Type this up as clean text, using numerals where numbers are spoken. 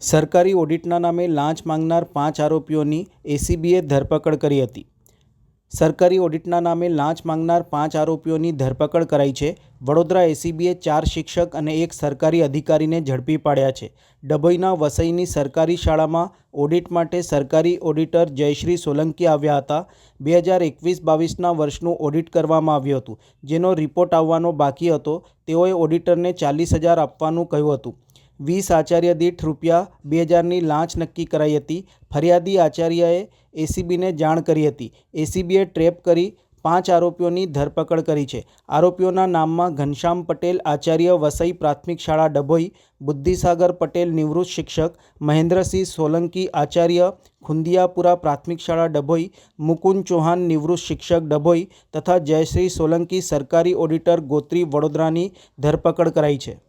સરકારી ઓડિટના નામે લાંચ માંગનાર 5 આરોપીઓની એસીબીએ ધરપકડ કરી હતી। સરકારી ઓડિટના નામે લાંચ માંગનાર 5 આરોપીઓની ધરપકડ કરાઈ છે। વડોદરા એસીબીએ 4 શિક્ષક અને એક સરકારી અધિકારીને ઝડપી પાડ્યા છે। ડભોઈના વસઈની સરકારી શાળામાં ઓડિટ માટે સરકારી ઓડિટર જયશ્રી સોલંકી આવ્યા હતા। 2021-22ના વર્ષનું ઓડિટ કરવામાં આવ્યું હતું, જેનો રિપોર્ટ આવવાનો બાકી હતો। તેઓએ ઓડિટરને 40,000 આપવાનું કહ્યું હતું। 20 આચાર્ય દીઠ ₹2,000ની લાંચ નક્કી કરાઈ હતી। ફરિયાદી આચાર્યએ એસીબીને જાણ કરી હતી। એસીબીએ ટ્રેપ કરી 5 આરોપીઓની ધરપકડ કરી છે। આરોપીઓના નામમાં ઘનશ્યામ પટેલ આચાર્ય વસઈ પ્રાથમિક શાળા ડભોઈ, બુદ્ધિસાગર પટેલ નિવૃત્ત શિક્ષક, મહેન્દ્રસિંહ સોલંકી આચાર્ય ખુંદિયાપુરા પ્રાથમિક શાળા ડભોઈ, મુકુંદ ચૌહાણ નિવૃત્ત શિક્ષક ડભોઈ તથા જયશ્રી સોલંકી સરકારી ઓડિટર ગોત્રી વડોદરાની ધરપકડ કરાઈ છે।